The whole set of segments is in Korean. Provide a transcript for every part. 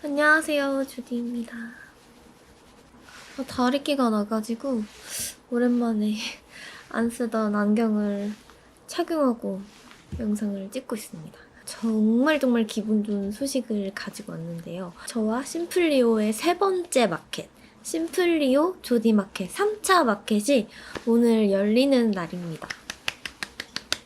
안녕하세요, 주디입니다. 다리끼가 나가지고 오랜만에 안 쓰던 안경을 착용하고 영상을 찍고 있습니다. 정말 기분 좋은 소식을 가지고 왔는데요. 저와 심플리오의 세 번째 마켓, 심플리오 조디 마켓 3차 마켓이 오늘 열리는 날입니다.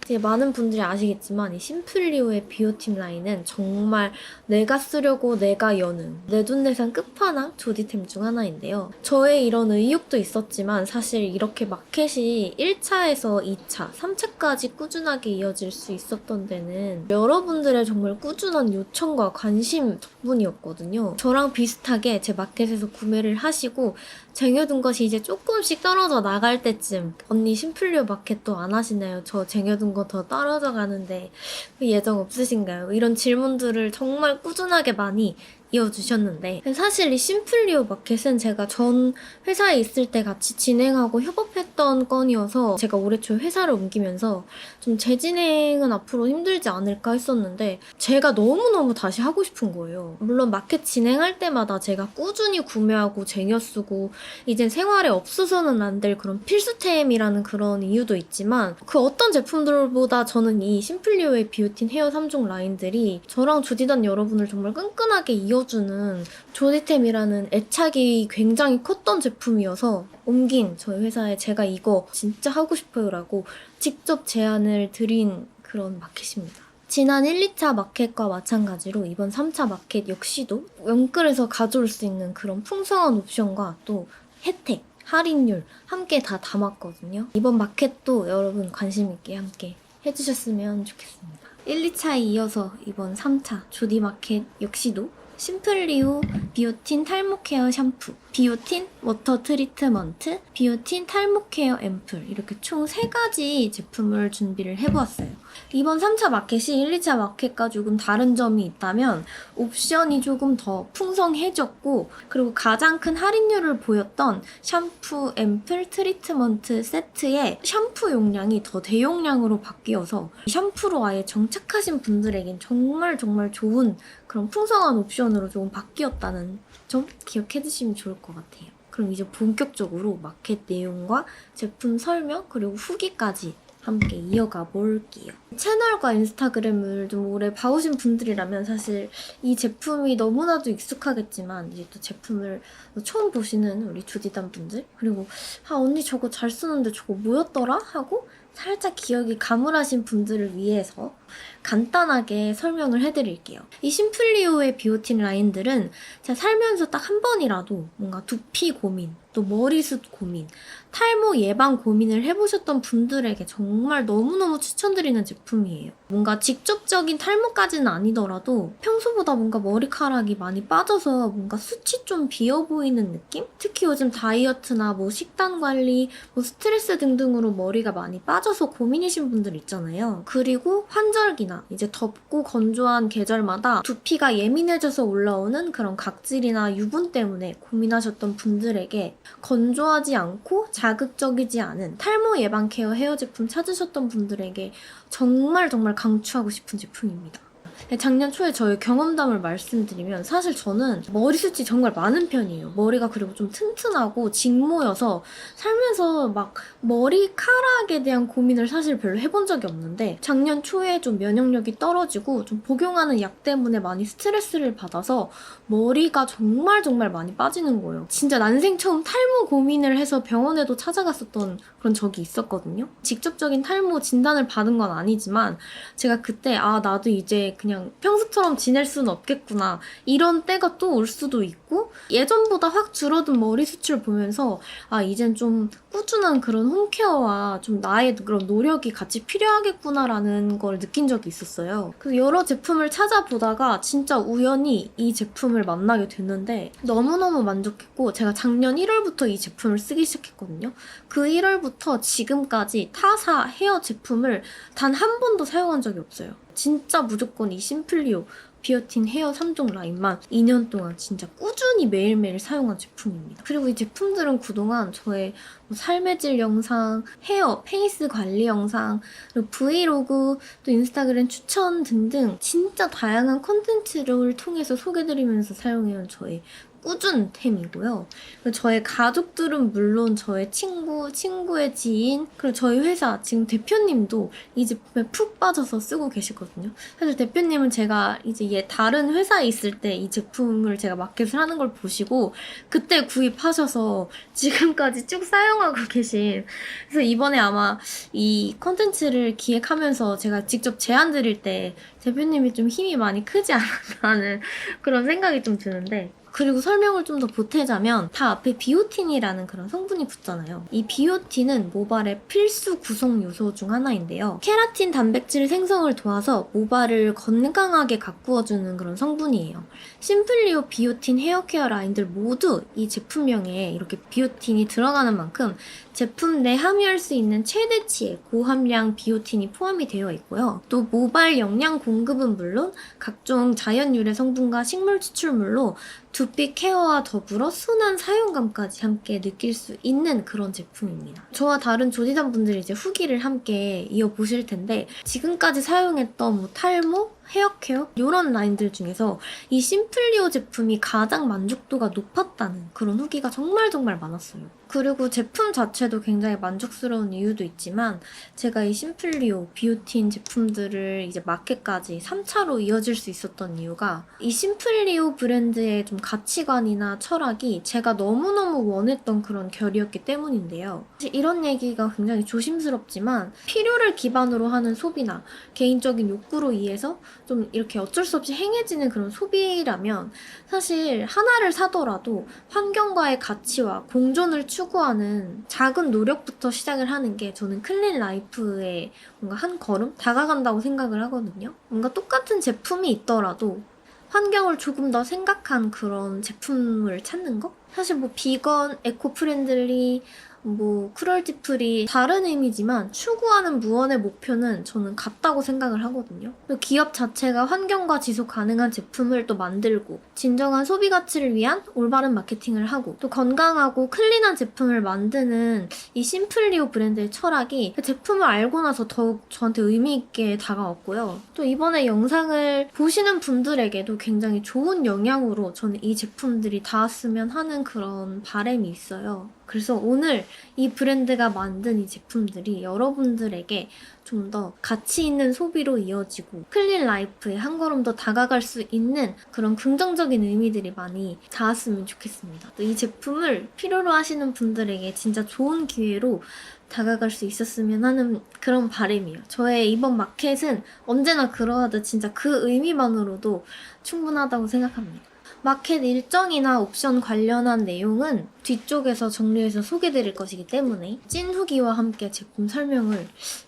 이제 많은 분들이 아시겠지만 이 심플리오의 비오팀 라인은 정말 내가 쓰려고 내가 여는 내돈내산 끝판왕 조디템 중 하나인데요. 저의 이런 의욕도 있었지만 사실 이렇게 마켓이 1차에서 2차, 3차까지 꾸준하게 이어질 수 있었던 데는 여러분들의 정말 꾸준한 요청과 관심 덕분이었거든요. 저랑 비슷하게 제 마켓에서 구매를 하시고 쟁여둔 것이 이제 조금씩 떨어져 나갈 때쯤 언니 심플리오 마켓도 안 하시나요? 저 쟁여둔 거 더 떨어져 가는데 예정 없으신가요? 이런 질문들을 정말 꾸준하게 많이 이어주셨는데 사실 이 심플리오 마켓은 제가 전 회사에 있을 때 같이 진행하고 협업했던 건이어서 제가 올해 초에 회사를 옮기면서 좀 재진행은 앞으로 힘들지 않을까 했었는데 제가 너무너무 다시 하고 싶은 거예요. 물론 마켓 진행할 때마다 제가 꾸준히 구매하고 쟁여 쓰고 이젠 생활에 없어서는 안 될 그런 필수템이라는 그런 이유도 있지만 그 어떤 제품들보다 저는 이 심플리오의 비오틴 헤어 3종 라인들이 저랑 조디단 여러분을 정말 끈끈하게 이어주는 조디템이라는 애착이 굉장히 컸던 제품이어서 옮긴 저희 회사에 제가 이거 진짜 하고 싶어요 라고 직접 제안을 드린 그런 마켓입니다. 지난 1, 2차 마켓과 마찬가지로 이번 3차 마켓 역시도 영끌에서 가져올 수 있는 그런 풍성한 옵션과 또 혜택, 할인율 함께 다 담았거든요. 이번 마켓도 여러분 관심 있게 함께 해주셨으면 좋겠습니다. 1, 2차에 이어서 이번 3차 조디 마켓 역시도 심플리오 비오틴 탈모 케어 샴푸, 비오틴 워터 트리트먼트, 비오틴 탈모 케어 앰플 이렇게 총 3가지 제품을 준비를 해보았어요. 이번 3차 마켓이 1, 2차 마켓과 조금 다른 점이 있다면 옵션이 조금 더 풍성해졌고 그리고 가장 큰 할인율을 보였던 샴푸, 앰플, 트리트먼트 세트의 샴푸 용량이 더 대용량으로 바뀌어서 샴푸로 아예 정착하신 분들에겐 정말 좋은 그런 풍성한 옵션으로 조금 바뀌었다는 점 기억해 두시면 좋을 것 같아요. 그럼 이제 본격적으로 마켓 내용과 제품 설명 그리고 후기까지 함께 이어가 볼게요. 채널과 인스타그램을 좀 오래 봐오신 분들이라면 사실 이 제품이 너무나도 익숙하겠지만 이제 또 제품을 처음 보시는 우리 조디단 분들 그리고 언니 저거 잘 쓰는데 저거 뭐였더라? 하고 살짝 기억이 가물하신 분들을 위해서 간단하게 설명을 해드릴게요. 이 심플리오의 비오틴 라인들은 제가 살면서 딱 한 번이라도 뭔가 두피 고민, 또 머리숱 고민, 탈모 예방 고민을 해보셨던 분들에게 정말 너무너무 추천드리는 제품이에요. 뭔가 직접적인 탈모까지는 아니더라도 평소보다 뭔가 머리카락이 많이 빠져서 뭔가 숱이 좀 비어 보이는 느낌? 특히 요즘 다이어트나 뭐 식단 관리, 뭐 스트레스 등등으로 머리가 많이 빠져서 고민이신 분들 있잖아요. 그리고 환절기나 이제 덥고 건조한 계절마다 두피가 예민해져서 올라오는 그런 각질이나 유분 때문에 고민하셨던 분들에게 건조하지 않고 자극적이지 않은 탈모 예방 케어 헤어 제품 찾으셨던 분들에게 정말 강추하고 싶은 제품입니다. 작년 초에 저의 경험담을 말씀드리면 사실 저는 머리숱이 정말 많은 편이에요. 머리가 그리고 좀 튼튼하고 직모여서 살면서 막 머리카락에 대한 고민을 사실 별로 해본 적이 없는데 작년 초에 좀 면역력이 떨어지고 좀 복용하는 약 때문에 많이 스트레스를 받아서 머리가 정말 많이 빠지는 거예요. 진짜 난생 처음 탈모 고민을 해서 병원에도 찾아갔었던 그런 적이 있었거든요. 직접적인 탈모 진단을 받은 건 아니지만 제가 그때 나도 이제 그냥 평소처럼 지낼 수는 없겠구나 이런 때가 또 올 수도 있고 예전보다 확 줄어든 머리숱을 보면서 이젠 좀 꾸준한 그런 홈케어와 좀 나의 그런 노력이 같이 필요하겠구나라는 걸 느낀 적이 있었어요. 그래서 여러 제품을 찾아보다가 진짜 우연히 이 제품을 만나게 됐는데 너무너무 만족했고 제가 작년 1월부터 이 제품을 쓰기 시작했거든요. 그 1월부터 지금까지 타사 헤어 제품을 단 한 번도 사용한 적이 없어요. 진짜 무조건 이 심플리오 비오틴 헤어 3종 라인만 2년 동안 진짜 꾸준히 매일매일 사용한 제품입니다. 그리고 이 제품들은 그동안 저의 뭐 삶의 질 영상, 헤어, 페이스 관리 영상, 그리고 브이로그, 또 인스타그램 추천 등등 진짜 다양한 콘텐츠를 통해서 소개드리면서 사용해온 저의 꾸준템이고요. 저의 가족들은 물론 저의 친구, 친구의 지인, 그리고 저희 회사 지금 대표님도 이 제품에 푹 빠져서 쓰고 계시거든요. 사실 대표님은 제가 이제 다른 회사에 있을 때 이 제품을 제가 마켓을 하는 걸 보시고 그때 구입하셔서 지금까지 쭉 사용하고 계신, 그래서 이번에 아마 이 컨텐츠를 기획하면서 제가 직접 제안 드릴 때 대표님이 좀 힘이 많이 크지 않았나 하는 그런 생각이 좀 드는데, 그리고 설명을 좀 더 보태자면 다 앞에 비오틴이라는 그런 성분이 붙잖아요. 이 비오틴은 모발의 필수 구성 요소 중 하나인데요. 케라틴 단백질 생성을 도와서 모발을 건강하게 가꾸어주는 그런 성분이에요. 심플리오 비오틴 헤어케어 라인들 모두 이 제품명에 이렇게 비오틴이 들어가는 만큼 제품 내 함유할 수 있는 최대치의 고함량 비오틴이 포함이 되어 있고요. 또 모발 영양 공급은 물론 각종 자연 유래 성분과 식물 추출물로 두피 케어와 더불어 순한 사용감까지 함께 느낄 수 있는 그런 제품입니다. 저와 다른 조디단 분들이 이제 후기를 함께 이어보실 텐데, 지금까지 사용했던 뭐 탈모, 헤어케어 이런 라인들 중에서 이 심플리오 제품이 가장 만족도가 높았다는 그런 후기가 정말 많았어요. 그리고 제품 자체도 굉장히 만족스러운 이유도 있지만 제가 이 심플리오 비오틴 제품들을 이제 마켓까지 3차로 이어질 수 있었던 이유가 이 심플리오 브랜드의 좀 가치관이나 철학이 제가 너무너무 원했던 그런 결이었기 때문인데요. 사실 이런 얘기가 굉장히 조심스럽지만 필요를 기반으로 하는 소비나 개인적인 욕구로 인해서 좀 이렇게 어쩔 수 없이 행해지는 그런 소비라면 사실 하나를 사더라도 환경과의 가치와 공존을 추구하는 작은 노력부터 시작을 하는 게 저는 클린 라이프에 뭔가 한 걸음 다가간다고 생각을 하거든요. 뭔가 똑같은 제품이 있더라도 환경을 조금 더 생각한 그런 제품을 찾는 거? 사실 뭐 비건, 에코 프렌들리, 뭐 크루얼티 프리 다른 의미지만 추구하는 무언의 목표는 저는 같다고 생각을 하거든요. 기업 자체가 환경과 지속 가능한 제품을 또 만들고 진정한 소비 가치를 위한 올바른 마케팅을 하고 또 건강하고 클린한 제품을 만드는 이 심플리오 브랜드의 철학이 그 제품을 알고 나서 더욱 저한테 의미 있게 다가왔고요. 또 이번에 영상을 보시는 분들에게도 굉장히 좋은 영향으로 저는 이 제품들이 닿았으면 하는 그런 바람이 있어요. 그래서 오늘 이 브랜드가 만든 이 제품들이 여러분들에게 좀 더 가치 있는 소비로 이어지고 클린 라이프에 한 걸음 더 다가갈 수 있는 그런 긍정적인 의미들이 많이 닿았으면 좋겠습니다. 또 이 제품을 필요로 하시는 분들에게 진짜 좋은 기회로 다가갈 수 있었으면 하는 그런 바람이에요. 저의 이번 마켓은 언제나 그러하듯 진짜 그 의미만으로도 충분하다고 생각합니다. 마켓 일정이나 옵션 관련한 내용은 뒤쪽에서 정리해서 소개드릴 것이기 때문에 찐 후기와 함께 제품 설명을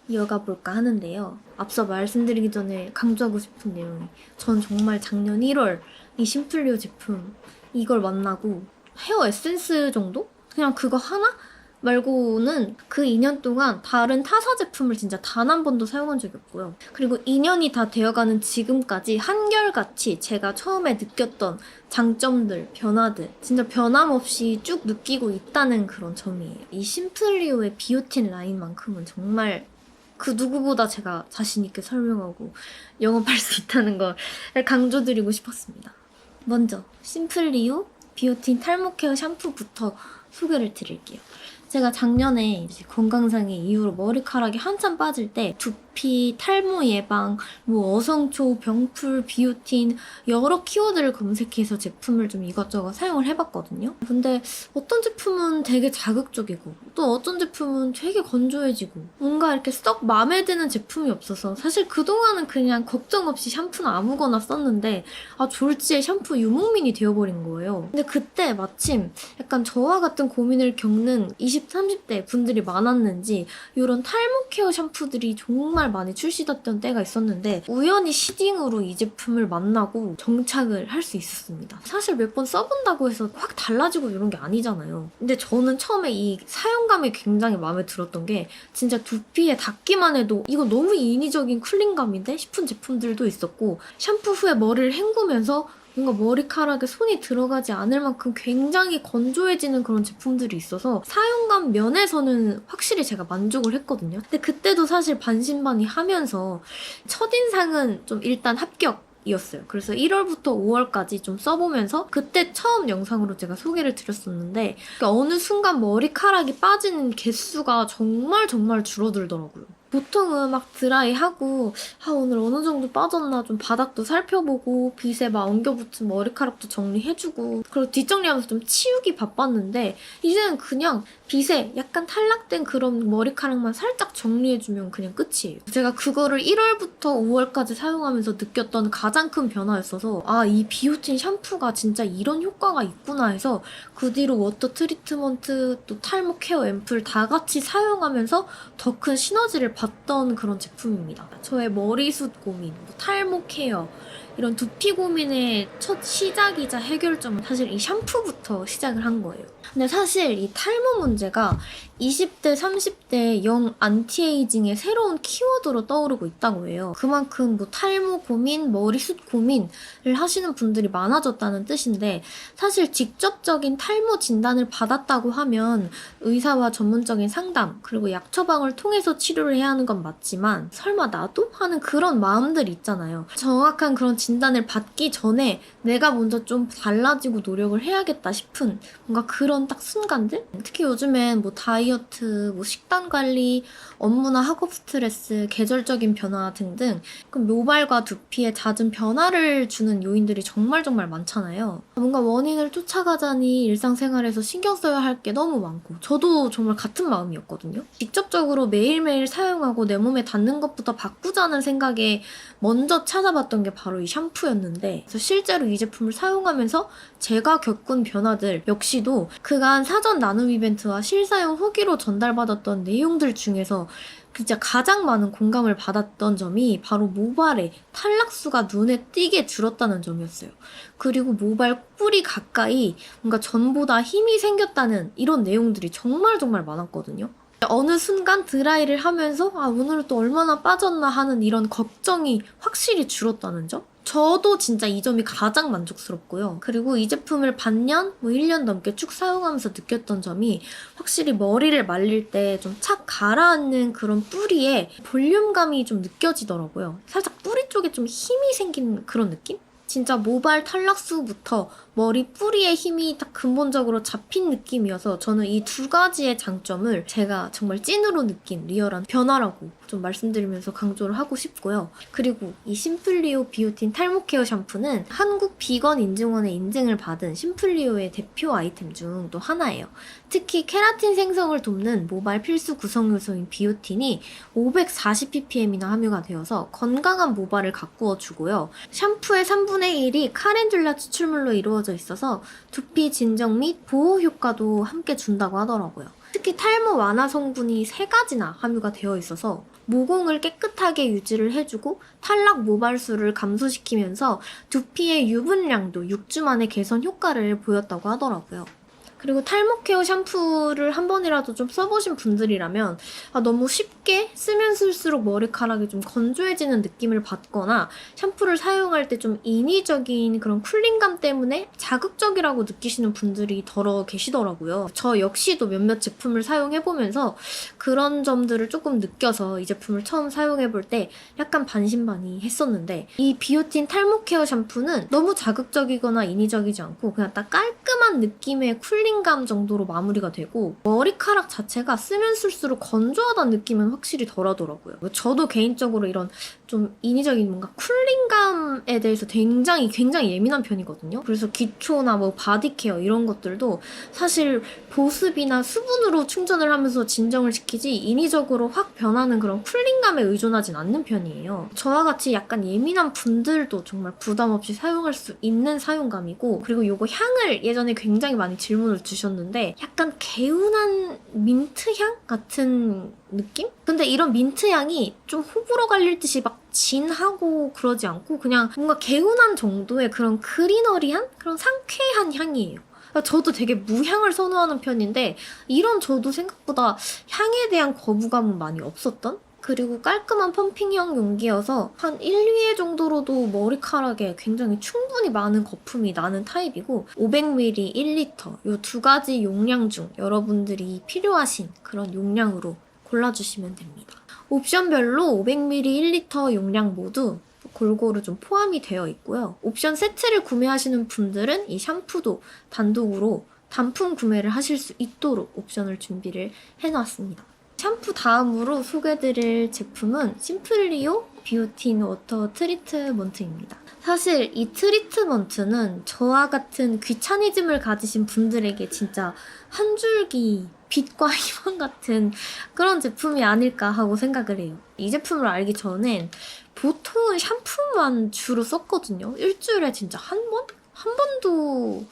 이어가 볼까 하는데요. 앞서 말씀드리기 전에 강조하고 싶은 내용이, 전 정말 작년 1월 이 심플리오 제품 이걸 만나고 헤어 에센스 정도? 그냥 그거 하나? 말고는 그 2년 동안 다른 타사 제품을 진짜 단 한 번도 사용한 적이 없고요. 그리고 2년이 다 되어가는 지금까지 한결같이 제가 처음에 느꼈던 장점들, 변화들 진짜 변함없이 쭉 느끼고 있다는 그런 점이에요. 이 심플리오의 비오틴 라인만큼은 정말 그 누구보다 제가 자신있게 설명하고 영업할 수 있다는 걸 강조드리고 싶었습니다. 먼저 심플리오 비오틴 탈모 케어 샴푸부터 소개를 드릴게요. 제가 작년에 이제 건강상의 이유로 머리카락이 한참 빠질 때 두피, 탈모 예방, 뭐 어성초, 병풀, 비오틴 여러 키워드를 검색해서 제품을 좀 이것저것 사용을 해봤거든요. 근데 어떤 제품은 되게 자극적이고 또 어떤 제품은 되게 건조해지고 뭔가 이렇게 썩 마음에 드는 제품이 없어서 사실 그동안은 그냥 걱정 없이 샴푸는 아무거나 썼는데 졸지에 샴푸 유목민이 되어버린 거예요. 근데 그때 마침 약간 저와 같은 고민을 겪는 20대 20, 30대 분들이 많았는지 이런 탈모 케어 샴푸들이 정말 많이 출시됐던 때가 있었는데 우연히 시딩으로 이 제품을 만나고 정착을 할 수 있었습니다. 사실 몇 번 써본다고 해서 확 달라지고 이런 게 아니잖아요. 근데 저는 처음에 이 사용감이 굉장히 마음에 들었던 게 진짜 두피에 닿기만 해도 이거 너무 인위적인 쿨링감인데 싶은 제품들도 있었고 샴푸 후에 머리를 헹구면서 뭔가 머리카락에 손이 들어가지 않을 만큼 굉장히 건조해지는 그런 제품들이 있어서 사용감 면에서는 확실히 제가 만족을 했거든요. 근데 그때도 사실 반신반의하면서 첫인상은 좀 일단 합격이었어요. 그래서 1월부터 5월까지 좀 써보면서 그때 처음 영상으로 제가 소개를 드렸었는데 그러니까 어느 순간 머리카락이 빠지는 개수가 정말 줄어들더라고요. 보통은 막 드라이하고 오늘 어느 정도 빠졌나 좀 바닥도 살펴보고 빗에 막 엉겨붙은 머리카락도 정리해주고 그리고 뒷정리하면서 좀 치우기 바빴는데 이제는 그냥 빗에 약간 탈락된 그런 머리카락만 살짝 정리해주면 그냥 끝이에요. 제가 그거를 1월부터 5월까지 사용하면서 느꼈던 가장 큰 변화였어서 이 비오틴 샴푸가 진짜 이런 효과가 있구나 해서 그 뒤로 워터 트리트먼트 또 탈모 케어 앰플 다 같이 사용하면서 더 큰 시너지를 봤던 그런 제품입니다. 저의 머리숱 고민, 탈모 케어 이런 두피 고민의 첫 시작이자 해결점은 사실 이 샴푸부터 시작을 한 거예요. 근데 사실 이 탈모 문제가 20대, 30대 영 안티에이징의 새로운 키워드로 떠오르고 있다고 해요. 그만큼 탈모 고민, 머리숱 고민을 하시는 분들이 많아졌다는 뜻인데 사실 직접적인 탈모 진단을 받았다고 하면 의사와 전문적인 상담 그리고 약 처방을 통해서 치료를 해야 하는 건 맞지만 설마 나도? 하는 그런 마음들이 있잖아요. 정확한 그런 진단을 받기 전에 내가 먼저 좀 달라지고 노력을 해야겠다 싶은 뭔가 그런 딱 순간들? 특히 요즘엔 다이어트, 식단 관리, 업무나 학업 스트레스, 계절적인 변화 등등 모발과 두피에 잦은 변화를 주는 요인들이 정말 많잖아요. 뭔가 원인을 쫓아가자니 일상생활에서 신경 써야 할 게 너무 많고 저도 정말 같은 마음이었거든요. 직접적으로 매일매일 사용하고 내 몸에 닿는 것부터 바꾸자는 생각에 먼저 찾아봤던 게 바로 이 샴푸였는데 그래서 실제로 이 제품을 사용하면서 제가 겪은 변화들 역시도 그간 사전 나눔 이벤트와 실사용 후기로 전달받았던 내용들 중에서 진짜 가장 많은 공감을 받았던 점이 바로 모발의 탈락수가 눈에 띄게 줄었다는 점이었어요. 그리고 모발 뿌리 가까이 뭔가 전보다 힘이 생겼다는 이런 내용들이 정말 많았거든요. 어느 순간 드라이를 하면서 오늘은 또 얼마나 빠졌나 하는 이런 걱정이 확실히 줄었다는 점? 저도 진짜 이 점이 가장 만족스럽고요. 그리고 이 제품을 반년, 1년 넘게 쭉 사용하면서 느꼈던 점이 확실히 머리를 말릴 때 좀 착 가라앉는 그런 뿌리에 볼륨감이 좀 느껴지더라고요. 살짝 뿌리 쪽에 좀 힘이 생긴 그런 느낌? 진짜 모발 탈락수부터 머리 뿌리의 힘이 딱 근본적으로 잡힌 느낌이어서 저는 이 두 가지의 장점을 제가 정말 찐으로 느낀 리얼한 변화라고 좀 말씀드리면서 강조를 하고 싶고요. 그리고 이 심플리오 비오틴 탈모 케어 샴푸는 한국 비건 인증원의 인증을 받은 심플리오의 대표 아이템 중 또 하나예요. 특히 케라틴 생성을 돕는 모발 필수 구성 요소인 비오틴이 540ppm이나 함유가 되어서 건강한 모발을 가꾸어 주고요. 샴푸의 3분의 1이 카렌듈라 추출물로 이루어져 있어서 두피 진정 및 보호 효과도 함께 준다고 하더라고요. 특히 탈모 완화 성분이 3가지나 함유가 되어 있어서 모공을 깨끗하게 유지를 해주고 탈락 모발수를 감소시키면서 두피의 유분량도 6주 만에 개선 효과를 보였다고 하더라고요. 그리고 탈모 케어 샴푸를 한 번이라도 좀 써보신 분들이라면 너무 쉽게 쓰면 쓸수록 머리카락이 좀 건조해지는 느낌을 받거나 샴푸를 사용할 때 좀 인위적인 그런 쿨링감 때문에 자극적이라고 느끼시는 분들이 더러 계시더라고요. 저 역시도 몇몇 제품을 사용해보면서 그런 점들을 조금 느껴서 이 제품을 처음 사용해볼 때 약간 반신반의 했었는데 이 비오틴 탈모 케어 샴푸는 너무 자극적이거나 인위적이지 않고 그냥 딱 깔끔한 느낌의 쿨링감 정도로 마무리가 되고 머리카락 자체가 쓰면 쓸수록 건조하다는 느낌은 확실히 덜하더라고요. 저도 개인적으로 이런 좀 인위적인 뭔가 쿨링감에 대해서 굉장히 예민한 편이거든요. 그래서 기초나 바디 케어 이런 것들도 사실 보습이나 수분으로 충전을 하면서 진정을 시키지 인위적으로 확 변하는 그런 쿨링감에 의존하진 않는 편이에요. 저와 같이 약간 예민한 분들도 정말 부담 없이 사용할 수 있는 사용감이고 그리고 이거 향을 예전에 굉장히 많이 질문을 제품을 주셨는데 약간 개운한 민트향 같은 느낌? 근데 이런 민트향이 좀 호불호 갈릴 듯이 막 진하고 그러지 않고 그냥 뭔가 개운한 정도의 그런 그리너리한 그런 상쾌한 향이에요. 저도 되게 무향을 선호하는 편인데 이런 저도 생각보다 향에 대한 거부감은 많이 없었던? 그리고 깔끔한 펌핑형 용기여서 한 1, 2회 정도로도 머리카락에 굉장히 충분히 많은 거품이 나는 타입이고 500ml, 1리터 이 두 가지 용량 중 여러분들이 필요하신 그런 용량으로 골라주시면 됩니다. 옵션별로 500ml, 1리터 용량 모두 골고루 좀 포함이 되어 있고요. 옵션 세트를 구매하시는 분들은 이 샴푸도 단독으로 단품 구매를 하실 수 있도록 옵션을 준비를 해놨습니다. 샴푸 다음으로 소개해드릴 제품은 심플리오 비오틴 워터 트리트먼트입니다. 사실 이 트리트먼트는 저와 같은 귀차니즘을 가지신 분들에게 진짜 한 줄기 빛과 희망 같은 그런 제품이 아닐까 하고 생각을 해요. 이 제품을 알기 전엔 보통은 샴푸만 주로 썼거든요. 일주일에 진짜 한 번? 한 번도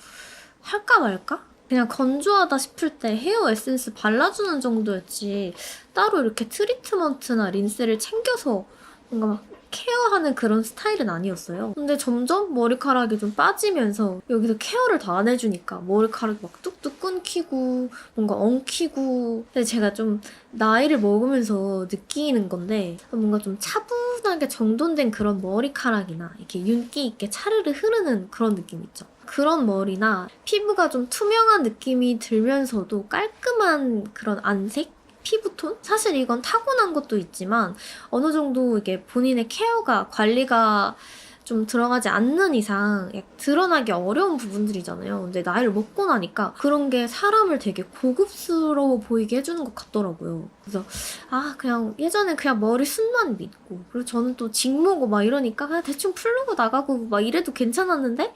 할까 말까? 그냥 건조하다 싶을 때 헤어 에센스 발라주는 정도였지 따로 이렇게 트리트먼트나 린스를 챙겨서 뭔가 막 케어하는 그런 스타일은 아니었어요. 근데 점점 머리카락이 좀 빠지면서 여기서 케어를 더 안 해주니까 머리카락이 막 뚝뚝 끊기고 뭔가 엉키고 근데 제가 좀 나이를 먹으면서 느끼는 건데 뭔가 좀 차분하게 정돈된 그런 머리카락이나 이렇게 윤기 있게 차르르 흐르는 그런 느낌 있죠. 그런 머리나 피부가 좀 투명한 느낌이 들면서도 깔끔한 그런 안색? 피부톤? 사실 이건 타고난 것도 있지만 어느 정도 이게 본인의 케어가 관리가 좀 들어가지 않는 이상 드러나기 어려운 부분들이잖아요. 근데 나이를 먹고 나니까 그런 게 사람을 되게 고급스러워 보이게 해주는 것 같더라고요. 그래서 그냥 예전엔 그냥 머리 숱만 믿고 그리고 저는 또 직모고 막 이러니까 그냥 대충 풀르고 나가고 막 이래도 괜찮았는데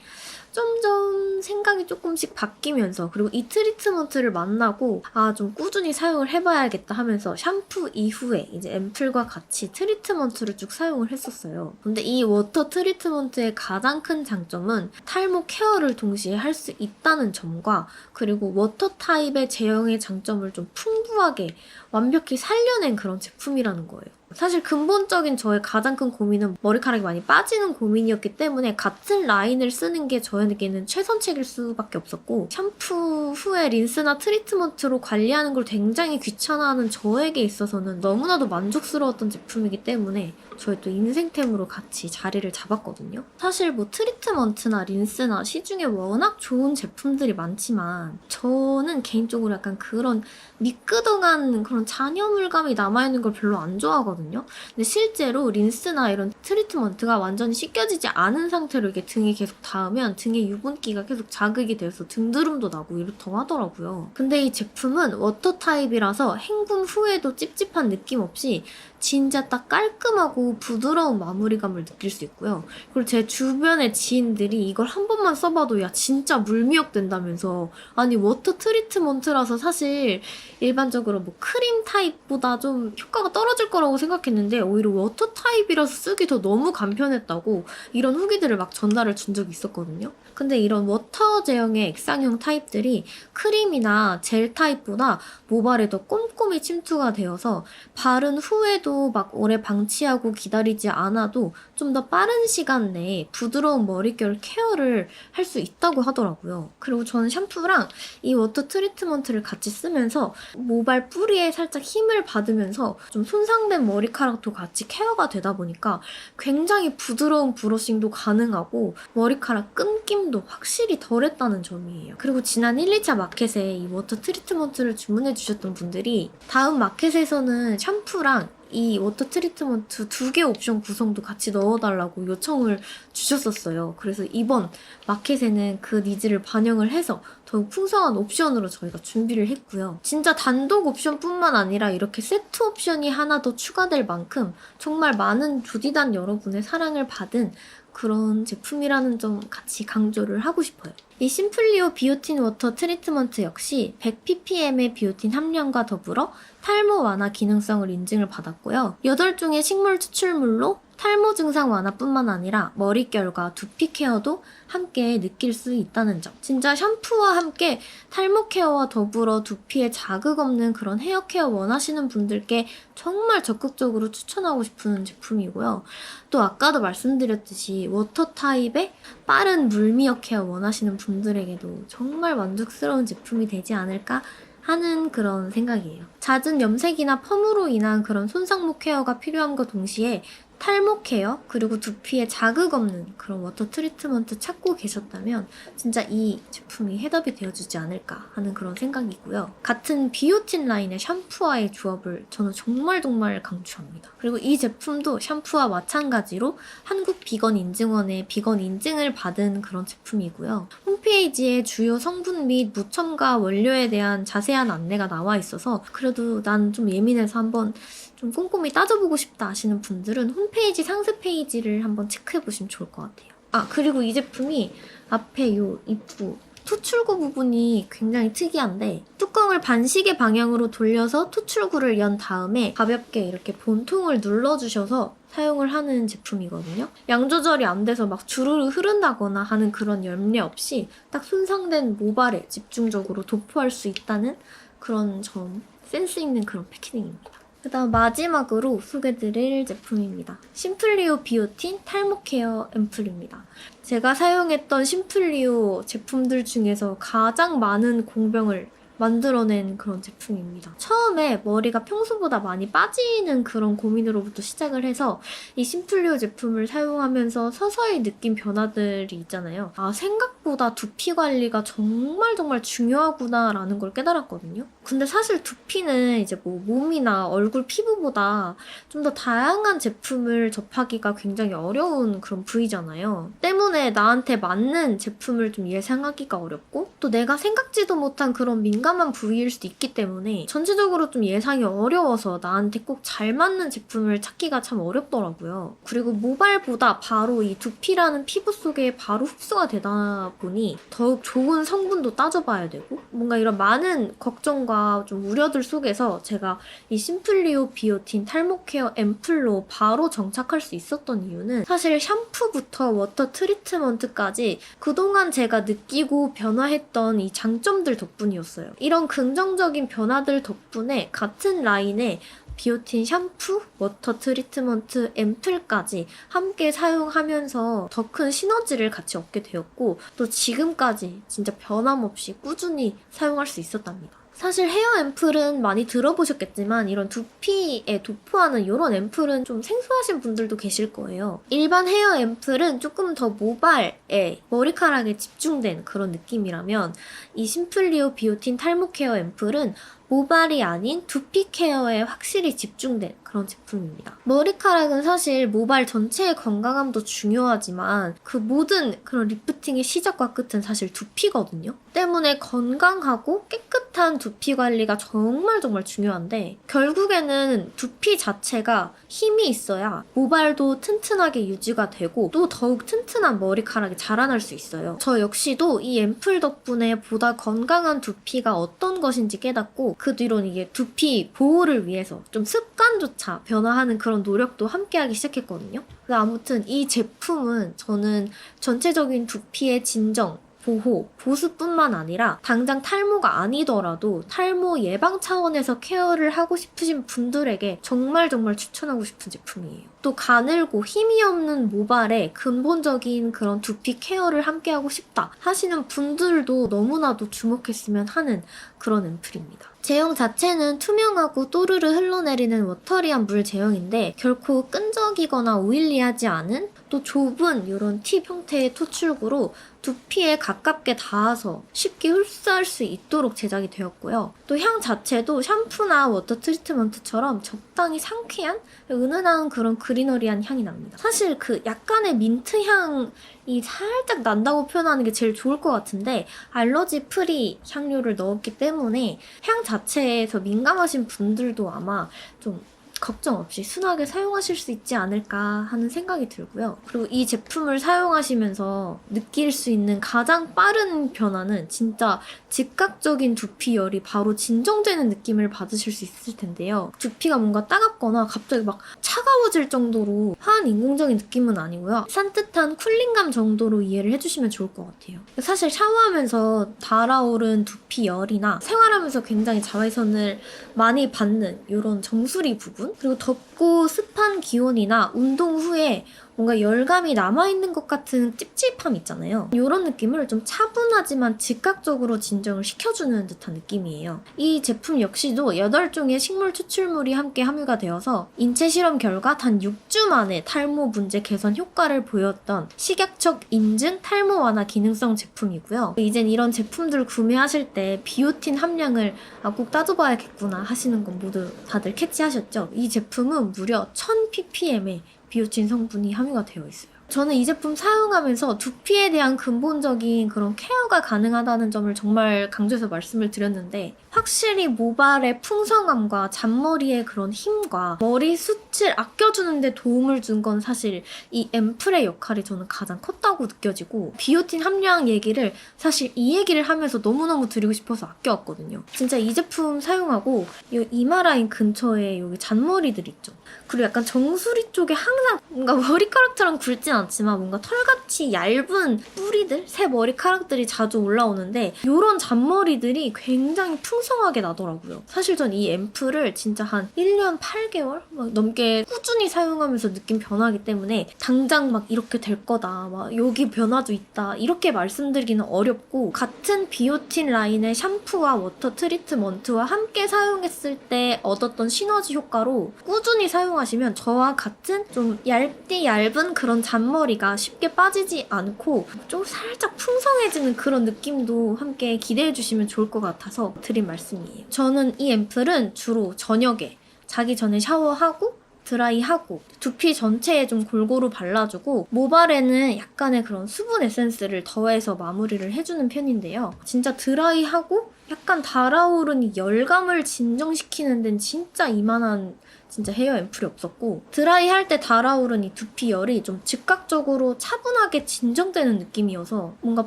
점점 생각이 조금씩 바뀌면서 그리고 이 트리트먼트를 만나고 좀 꾸준히 사용을 해봐야겠다 하면서 샴푸 이후에 이제 앰플과 같이 트리트먼트를 쭉 사용을 했었어요. 근데 이 워터 트리트먼트의 가장 큰 장점은 탈모 케어를 동시에 할 수 있다는 점과 그리고 워터 타입의 제형의 장점을 좀 풍부하게 완벽히 살려낸 그런 제품이라는 거예요. 사실 근본적인 저의 가장 큰 고민은 머리카락이 많이 빠지는 고민이었기 때문에 같은 라인을 쓰는 게 저에게는 최선책일 수밖에 없었고 샴푸 후에 린스나 트리트먼트로 관리하는 걸 굉장히 귀찮아하는 저에게 있어서는 너무나도 만족스러웠던 제품이기 때문에 저의 또 인생템으로 같이 자리를 잡았거든요. 사실 뭐 트리트먼트나 린스나 시중에 워낙 좋은 제품들이 많지만 저는 개인적으로 약간 그런 미끄덩한 그런 잔여물감이 남아있는 걸 별로 안 좋아하거든요. 근데 실제로 린스나 이런 트리트먼트가 완전히 씻겨지지 않은 상태로 이렇게 등에 계속 닿으면 등의 유분기가 계속 자극이 돼서 등드름도 나고 이렇다고 하더라고요. 근데 이 제품은 워터 타입이라서 헹군 후에도 찝찝한 느낌 없이 진짜 딱 깔끔하고 부드러운 마무리감을 느낄 수 있고요. 그리고 제 주변의 지인들이 이걸 한 번만 써봐도 야 진짜 물미역 된다면서 아니 워터 트리트먼트라서 사실 일반적으로 뭐 크림 타입보다 좀 효과가 떨어질 거라고 생각했는데 오히려 워터 타입이라서 쓰기 더 너무 간편했다고 이런 후기들을 막 전달을 준 적이 있었거든요. 근데 이런 워터 제형의 액상형 타입들이 크림이나 젤 타입보다 모발에 더 꼼꼼히 침투가 되어서 바른 후에도 막 오래 방치하고 기다리지 않아도 좀 더 빠른 시간 내에 부드러운 머릿결 케어를 할 수 있다고 하더라고요. 그리고 저는 샴푸랑 이 워터 트리트먼트를 같이 쓰면서 모발 뿌리에 살짝 힘을 받으면서 좀 손상된 머리카락도 같이 케어가 되다 보니까 굉장히 부드러운 브러싱도 가능하고 머리카락 끊김도 확실히 덜했다는 점이에요. 그리고 지난 1, 2차 마켓에 이 워터 트리트먼트를 주문해 주셨던 분들이 다음 마켓에서는 샴푸랑 이 워터 트리트먼트 2개 옵션 구성도 같이 넣어달라고 요청을 주셨었어요. 그래서 이번 마켓에는 그 니즈를 반영을 해서 더욱 풍성한 옵션으로 저희가 준비를 했고요. 진짜 단독 옵션뿐만 아니라 이렇게 세트 옵션이 하나 더 추가될 만큼 정말 많은 조디단 여러분의 사랑을 받은 그런 제품이라는 점 같이 강조를 하고 싶어요. 이 심플리오 비오틴 워터 트리트먼트 역시 100ppm의 비오틴 함량과 더불어 탈모 완화 기능성을 인증을 받았고요. 8종의 식물 추출물로 탈모 증상 완화뿐만 아니라 머릿결과 두피 케어도 함께 느낄 수 있다는 점. 진짜 샴푸와 함께 탈모 케어와 더불어 두피에 자극 없는 그런 헤어 케어 원하시는 분들께 정말 적극적으로 추천하고 싶은 제품이고요. 또 아까도 말씀드렸듯이 워터 타입의 빠른 물미역 케어 원하시는 분들에게도 정말 만족스러운 제품이 되지 않을까 하는 그런 생각이에요. 잦은 염색이나 펌으로 인한 그런 손상모 케어가 필요함과 동시에 탈모 케어 그리고 두피에 자극 없는 그런 워터 트리트먼트 찾고 계셨다면 진짜 이 제품이 해답이 되어주지 않을까 하는 그런 생각이고요. 같은 비오틴 라인의 샴푸와의 조합을 저는 정말 강추합니다. 그리고 이 제품도 샴푸와 마찬가지로 한국 비건 인증원의 비건 인증을 받은 그런 제품이고요. 홈페이지에 주요 성분 및 무첨가 원료에 대한 자세한 안내가 나와 있어서 그래도 난 좀 예민해서 한번 좀 꼼꼼히 따져보고 싶다 하시는 분들은 홈페이지 상세 페이지를 한번 체크해보시면 좋을 것 같아요. 그리고 이 제품이 앞에 요 입구 토출구 부분이 굉장히 특이한데 뚜껑을 반시계 방향으로 돌려서 토출구를 연 다음에 가볍게 이렇게 본통을 눌러주셔서 사용을 하는 제품이거든요. 양 조절이 안 돼서 막 주르르 흐른다거나 하는 그런 염려 없이 딱 손상된 모발에 집중적으로 도포할 수 있다는 그런 점, 센스 있는 그런 패키징입니다. 그다음 마지막으로 소개드릴 제품입니다. 심플리오 비오틴 탈모 케어 앰플입니다. 제가 사용했던 심플리오 제품들 중에서 가장 많은 공병을 만들어낸 그런 제품입니다. 처음에 머리가 평소보다 많이 빠지는 그런 고민으로부터 시작을 해서 이 심플리오 제품을 사용하면서 서서히 느낀 변화들이 있잖아요. 생각보다 두피 관리가 정말 중요하구나 라는 걸 깨달았거든요. 근데 사실 두피는 이제 뭐 몸이나 얼굴 피부보다 좀 더 다양한 제품을 접하기가 굉장히 어려운 그런 부위잖아요. 때문에 나한테 맞는 제품을 좀 예상하기가 어렵고 또 내가 생각지도 못한 그런 민감한 부위일 수도 있기 때문에 전체적으로 좀 예상이 어려워서 나한테 꼭 잘 맞는 제품을 찾기가 참 어렵더라고요. 그리고 모발보다 바로 이 두피라는 피부 속에 바로 흡수가 되다 보니 더욱 좋은 성분도 따져봐야 되고 뭔가 이런 많은 걱정과 좀 우려들 속에서 제가 이 심플리오 비오틴 탈모 케어 앰플로 바로 정착할 수 있었던 이유는 사실 샴푸부터 워터 트리트먼트까지 그동안 제가 느끼고 변화했던 이 장점들 덕분이었어요. 이런 긍정적인 변화들 덕분에 같은 라인에 비오틴 샴푸, 워터 트리트먼트, 앰플까지 함께 사용하면서 더 큰 시너지를 같이 얻게 되었고 또 지금까지 진짜 변함없이 꾸준히 사용할 수 있었답니다. 사실 헤어 앰플은 많이 들어보셨겠지만 이런 두피에 도포하는 이런 앰플은 좀 생소하신 분들도 계실 거예요. 일반 헤어 앰플은 조금 더 모발에 머리카락에 집중된 그런 느낌이라면 이 심플리오 비오틴 탈모 케어 앰플은 모발이 아닌 두피 케어에 확실히 집중된 그런 제품입니다. 머리카락은 사실 모발 전체의 건강함도 중요하지만 그 모든 그런 리프팅의 시작과 끝은 사실 두피거든요. 때문에 건강하고 깨끗한 두피 관리가 정말 중요한데 결국에는 두피 자체가 힘이 있어야 모발도 튼튼하게 유지가 되고 또 더욱 튼튼한 머리카락이 자라날 수 있어요. 저 역시도 이 앰플 덕분에 보다 건강한 두피가 어떤 것인지 깨닫고 그 뒤로는 이게 두피 보호를 위해서 좀 습관조차 변화하는 그런 노력도 함께하기 시작했거든요. 아무튼 이 제품은 저는 전체적인 두피의 진정, 보호, 보습뿐만 아니라 당장 탈모가 아니더라도 탈모 예방 차원에서 케어를 하고 싶으신 분들에게 정말 추천하고 싶은 제품이에요. 또 가늘고 힘이 없는 모발에 근본적인 그런 두피 케어를 함께 하고 싶다 하시는 분들도 너무나도 주목했으면 하는 그런 앰플입니다. 제형 자체는 투명하고 또르르 흘러내리는 워터리한 물 제형인데 결코 끈적이거나 오일리하지 않은 또 좁은 이런 팁 형태의 토출구로 두피에 가깝게 닿아서 쉽게 흡수할 수 있도록 제작이 되었고요. 또 향 자체도 샴푸나 워터 트리트먼트처럼 적당히 상쾌한 은은한 그런 그리너리한 향이 납니다. 사실 그 약간의 민트 향이 살짝 난다고 표현하는 게 제일 좋을 것 같은데 알러지 프리 향료를 넣었기 때문에 향 자체에서 민감하신 분들도 아마 좀 걱정 없이 순하게 사용하실 수 있지 않을까 하는 생각이 들고요. 그리고 이 제품을 사용하시면서 느낄 수 있는 가장 빠른 변화는 진짜 즉각적인 두피열이 바로 진정되는 느낌을 받으실 수 있을 텐데요. 두피가 뭔가 따갑거나 갑자기 막 차가워질 정도로 화한 인공적인 느낌은 아니고요. 산뜻한 쿨링감 정도로 이해를 해주시면 좋을 것 같아요. 사실 샤워하면서 달아오른 두피열이나 생활하면서 굉장히 자외선을 많이 받는 이런 정수리 부분, 그리고 덥고 습한 기온이나 운동 후에 뭔가 열감이 남아있는 것 같은 찝찝함 있잖아요. 이런 느낌을 좀 차분하지만 즉각적으로 진정을 시켜주는 듯한 느낌이에요. 이 제품 역시도 8종의 식물 추출물이 함께 함유가 되어서 인체 실험 결과 단 6주 만에 탈모 문제 개선 효과를 보였던 식약처 인증 탈모 완화 기능성 제품이고요. 이젠 이런 제품들 구매하실 때 비오틴 함량을 꼭 따져봐야겠구나 하시는 건 모두 다들 캐치하셨죠? 이 제품은 무려 1000ppm의 비오틴 성분이 함유가 되어 있어요. 저는 이 제품 사용하면서 두피에 대한 근본적인 그런 케어가 가능하다는 점을 정말 강조해서 말씀을 드렸는데, 확실히 모발의 풍성함과 잔머리의 그런 힘과 머리 숱을 아껴주는 데 도움을 준 건 사실 이 앰플의 역할이 저는 가장 컸다고 느껴지고, 비오틴 함량 얘기를 사실 이 얘기를 하면서 너무너무 드리고 싶어서 아껴왔거든요. 진짜 이 제품 사용하고 이 이마 라인 근처에 여기 잔머리들 있죠. 그리고 약간 정수리 쪽에 항상 뭔가 머리카락처럼 굵진 않지만 뭔가 털같이 얇은 뿌리들? 새 머리카락들이 자주 올라오는데 이런 잔머리들이 굉장히 풍성하게 나더라고요. 사실 전 이 앰플을 진짜 한 1년 8개월 막 넘게 꾸준히 사용하면서 느낀 변화이기 때문에 당장 막 이렇게 될 거다, 막 여기 변화도 있다 이렇게 말씀드리기는 어렵고, 같은 비오틴 라인의 샴푸와 워터 트리트먼트와 함께 사용했을 때 얻었던 시너지 효과로 꾸준히 사용하시면 저와 같은 좀 얇은 그런 잔머리가 쉽게 빠지지 않고 좀 살짝 풍성해지는 그런 느낌도 함께 기대해 주시면 좋을 것 같아서 드린 말씀이에요. 저는 이 앰플은 주로 저녁에 자기 전에 샤워하고 드라이하고 두피 전체에 좀 골고루 발라주고, 모발에는 약간의 그런 수분 에센스를 더해서 마무리를 해주는 편인데요. 진짜 드라이하고 약간 달아오른 이 열감을 진정시키는 데는 진짜 이만한 진짜 헤어 앰플이 없었고, 드라이할 때 달아오른 이 두피열이 좀 즉각적으로 차분하게 진정되는 느낌이어서 뭔가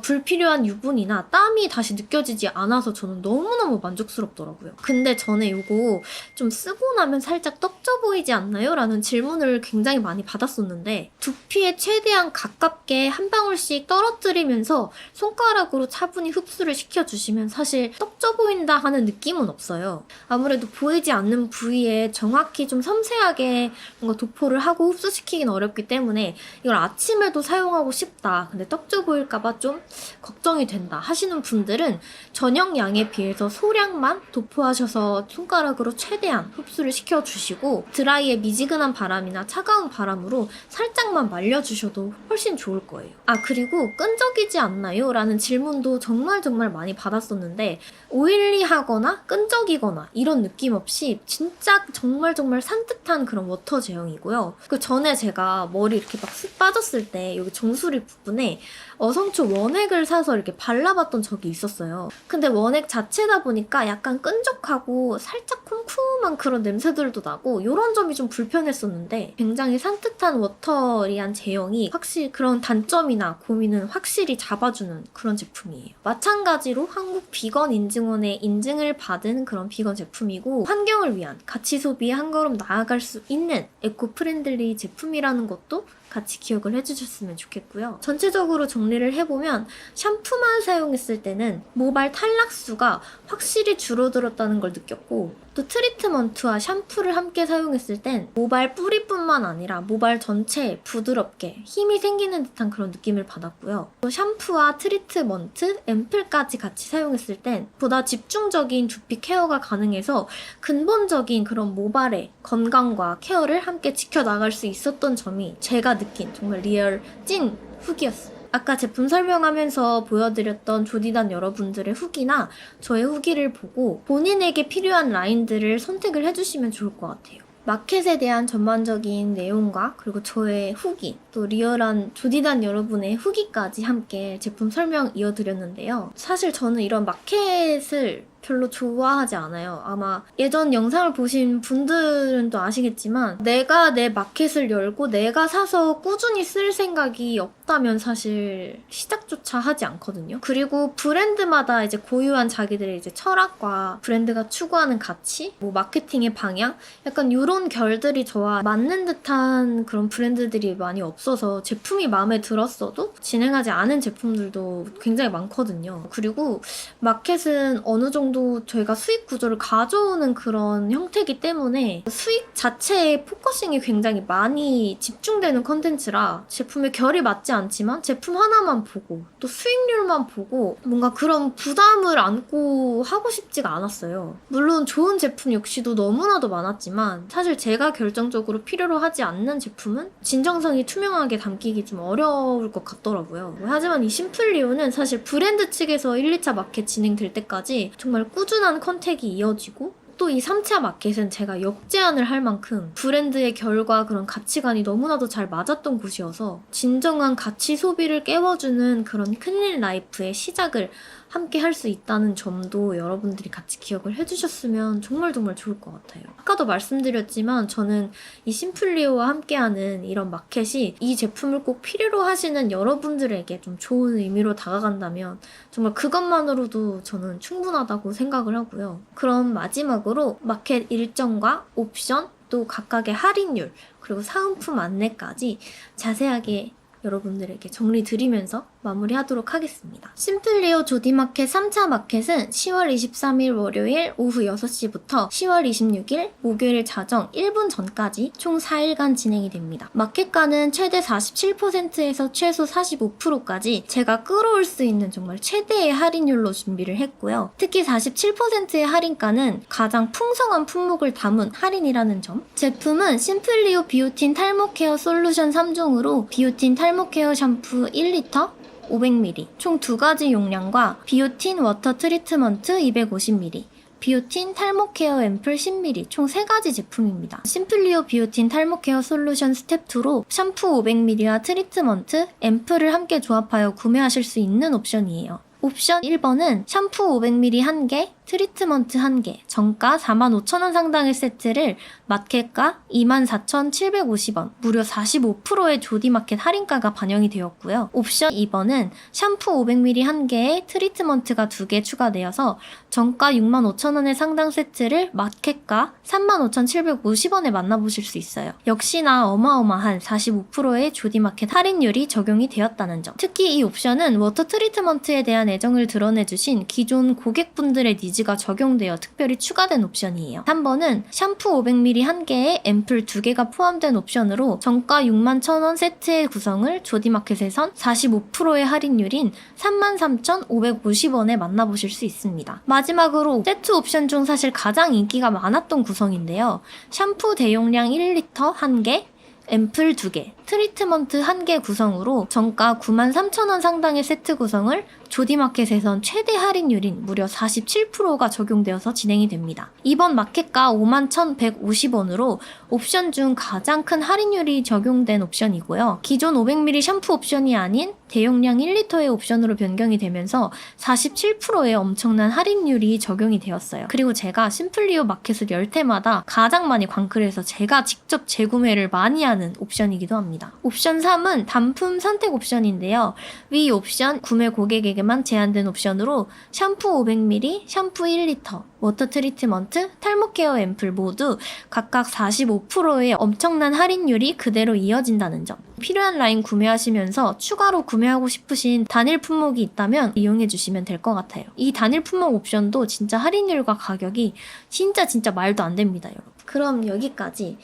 불필요한 유분이나 땀이 다시 느껴지지 않아서 저는 너무너무 만족스럽더라고요. 근데 전에 이거 좀 쓰고 나면 살짝 떡져 보이지 않나요? 라는 질문을 굉장히 많이 받았었는데, 두피에 최대한 가깝게 한 방울씩 떨어뜨리면서 손가락으로 차분히 흡수를 시켜주시면 사실 떡져 보인다 하는 느낌은 없어요. 아무래도 보이지 않는 부위에 정확히 좀 섬세하게 뭔가 도포를 하고 흡수시키긴 어렵기 때문에 이걸 아침에도 사용하고 싶다, 근데 떡져 보일까봐 좀 걱정이 된다 하시는 분들은 전용 양에 비해서 소량만 도포하셔서 손가락으로 최대한 흡수를 시켜주시고, 드라이에 미지근한 바람이나 차가운 바람으로 살짝만 말려주셔도 훨씬 좋을 거예요. 그리고 끈적이지 않나요? 라는 질문도 정말 많이 받았었는데, 오일리하거나 끈적이거나 이런 느낌 없이 진짜 정말 산뜻한 그런 워터 제형이고요. 그 전에 제가 머리 이렇게 막 쑥 빠졌을 때 여기 정수리 부분에 어성초 원액을 사서 이렇게 발라봤던 적이 있었어요. 근데 원액 자체다 보니까 약간 끈적하고 살짝 쿰쿰한 그런 냄새들도 나고 이런 점이 좀 불편했었는데, 굉장히 산뜻한 워터리한 제형이 확실히 그런 단점이나 고민은 확실히 잡아주는 그런 제품이에요. 마찬가지로 한국 비건 인증원의 인증을 받은 그런 비건 제품이고, 환경을 위한 가치 소비에 한 걸음 나아갈 수 있는 에코 프렌들리 제품이라는 것도 같이 기억을 해주셨으면 좋겠고요. 전체적으로 정리를 해보면 샴푸만 사용했을 때는 모발 탈락수가 확실히 줄어들었다는 걸 느꼈고, 또 트리트먼트와 샴푸를 함께 사용했을 땐 모발 뿌리뿐만 아니라 모발 전체에 부드럽게 힘이 생기는 듯한 그런 느낌을 받았고요. 또 샴푸와 트리트먼트, 앰플까지 같이 사용했을 땐 보다 집중적인 두피 케어가 가능해서 근본적인 그런 모발의 건강과 케어를 함께 지켜나갈 수 있었던 점이 제가 느낀 정말 리얼 찐 후기였어요. 아까 제품 설명하면서 보여드렸던 조디단 여러분들의 후기나 저의 후기를 보고 본인에게 필요한 라인들을 선택을 해주시면 좋을 것 같아요. 마켓에 대한 전반적인 내용과 그리고 저의 후기, 또 리얼한 조디단 여러분의 후기까지 함께 제품 설명 이어드렸는데요. 사실 저는 이런 마켓을 별로 좋아하지 않아요. 아마 예전 영상을 보신 분들은 또 아시겠지만 내가 내 마켓을 열고 내가 사서 꾸준히 쓸 생각이 없다면 사실 시작조차 하지 않거든요. 그리고 브랜드마다 이제 고유한 자기들의 이제 철학과 브랜드가 추구하는 가치, 뭐 마케팅의 방향, 약간 이런 결들이 저와 맞는 듯한 그런 브랜드들이 많이 없어서 제품이 마음에 들었어도 진행하지 않은 제품들도 굉장히 많거든요. 그리고 마켓은 어느 정도 저희가 수익 구조를 가져오는 그런 형태이기 때문에 수익 자체에 포커싱이 굉장히 많이 집중되는 컨텐츠라 제품의 결이 맞지 않지만 제품 하나만 보고 또 수익률만 보고 뭔가 그런 부담을 안고 하고 싶지가 않았어요. 물론 좋은 제품 역시도 너무나도 많았지만 사실 제가 결정적으로 필요로 하지 않는 제품은 진정성이 투명하게 담기기 좀 어려울 것 같더라고요. 하지만 이 심플리오는 사실 브랜드 측에서 1, 2차 마켓 진행될 때까지 정말 꾸준한 컨택이 이어지고 또 이 3차 마켓은 제가 역제안을 할 만큼 브랜드의 결과 그런 가치관이 너무나도 잘 맞았던 곳이어서 진정한 가치 소비를 깨워주는 그런 클린 라이프의 시작을 함께 할 수 있다는 점도 여러분들이 같이 기억을 해주셨으면 정말 좋을 것 같아요. 아까도 말씀드렸지만 저는 이 심플리오와 함께하는 이런 마켓이 이 제품을 꼭 필요로 하시는 여러분들에게 좀 좋은 의미로 다가간다면 정말 그것만으로도 저는 충분하다고 생각을 하고요. 그럼 마지막으로 마켓 일정과 옵션 또 각각의 할인율 그리고 사은품 안내까지 자세하게 여러분들에게 정리 드리면서 마무리하도록 하겠습니다. 심플리오 조디마켓 3차 마켓은 10월 23일 월요일 오후 6시부터 10월 26일 목요일 자정 1분 전까지 총 4일간 진행이 됩니다. 마켓가는 최대 47%에서 최소 45%까지 제가 끌어올 수 있는 정말 최대의 할인율로 준비를 했고요. 특히 47%의 할인가는 가장 풍성한 품목을 담은 할인이라는 점. 제품은 심플리오 비오틴 탈모 케어 솔루션 3종으로 비오틴 탈모 케어 샴푸 1리터 500ml 총 2가지 용량과 비오틴 워터 트리트먼트 250ml 비오틴 탈모 케어 앰플 10ml 총 3가지 제품입니다. 심플리오 비오틴 탈모 케어 솔루션 스텝 2로 샴푸 500ml와 트리트먼트, 앰플을 함께 조합하여 구매하실 수 있는 옵션이에요. 옵션 1번은 샴푸 500ml 1개, 트리트먼트 1개, 정가 45,000원 상당의 세트를 마켓가 24,750원, 무려 45%의 조디마켓 할인가가 반영이 되었고요. 옵션 2번은 샴푸 500ml 1개에 트리트먼트가 2개 추가되어서 정가 65,000원의 상당 세트를 마켓가 35,750원에 만나보실 수 있어요. 역시나 어마어마한 45%의 조디마켓 할인율이 적용이 되었다는 점. 특히 이 옵션은 워터 트리트먼트에 대한 애정을 드러내주신 기존 고객분들의 니즈가 적용되어 특별히 추가된 옵션이에요. 3번은 샴푸 500ml 1개에 앰플 2개가 포함된 옵션으로 정가 61,000원 세트의 구성을 조디마켓에선 45%의 할인율인 33,550원에 만나보실 수 있습니다. 마지막으로 세트 옵션 중 사실 가장 인기가 많았던 구성인데요. 샴푸 대용량 1리터 1개, 앰플 2개, 트리트먼트 1개 구성으로 정가 93,000원 상당의 세트 구성을 조디마켓에선 최대 할인율인 무려 47%가 적용되어서 진행이 됩니다. 이번 마켓가 51,150원으로 옵션 중 가장 큰 할인율이 적용된 옵션이고요. 기존 500ml 샴푸 옵션이 아닌 대용량 1리터의 옵션으로 변경이 되면서 47%의 엄청난 할인율이 적용이 되었어요. 그리고 제가 심플리오 마켓을 열 때마다 가장 많이 광클해서 제가 직접 재구매를 많이 하는 옵션이기도 합니다. 옵션 3은 단품 선택 옵션인데요. 위 옵션 구매 고객에게만 제한된 옵션으로 샴푸 500ml, 샴푸 1리터, 워터 트리트먼트, 탈모 케어 앰플 모두 각각 45%의 엄청난 할인율이 그대로 이어진다는 점. 필요한 라인 구매하시면서 추가로 구매하고 싶으신 단일 품목이 있다면 이용해 주시면 될 것 같아요. 이 단일 품목 옵션도 진짜 할인율과 가격이 진짜 말도 안 됩니다, 여러분. 그럼 여기까지.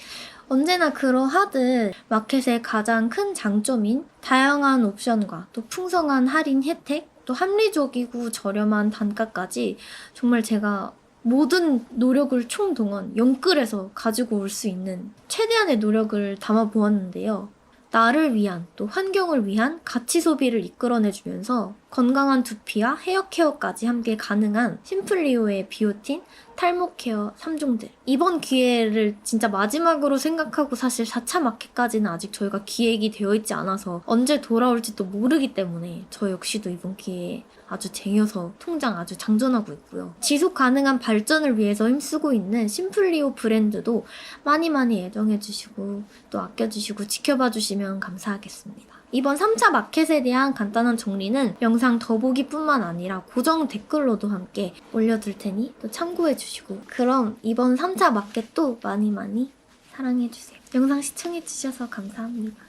언제나 그러하듯 마켓의 가장 큰 장점인 다양한 옵션과 또 풍성한 할인 혜택, 또 합리적이고 저렴한 단가까지 정말 제가 모든 노력을 총동원 영끌해서 가지고 올 수 있는 최대한의 노력을 담아보았는데요. 나를 위한 또 환경을 위한 가치 소비를 이끌어내주면서 건강한 두피와 헤어 케어까지 함께 가능한 심플리오의 비오틴, 탈모 케어 3종들. 이번 기회를 진짜 마지막으로 생각하고 사실 4차 마켓까지는 아직 저희가 기획이 되어 있지 않아서 언제 돌아올지도 모르기 때문에 저 역시도 이번 기회에 아주 쟁여서 통장 아주 장전하고 있고요. 지속 가능한 발전을 위해서 힘쓰고 있는 심플리오 브랜드도 많이 애정해주시고 또 아껴주시고 지켜봐주시면 감사하겠습니다. 이번 3차 마켓에 대한 간단한 정리는 영상 더보기뿐만 아니라 고정 댓글로도 함께 올려둘 테니 또 참고해주시고 그럼 이번 3차 마켓도 많이 사랑해주세요. 영상 시청해주셔서 감사합니다.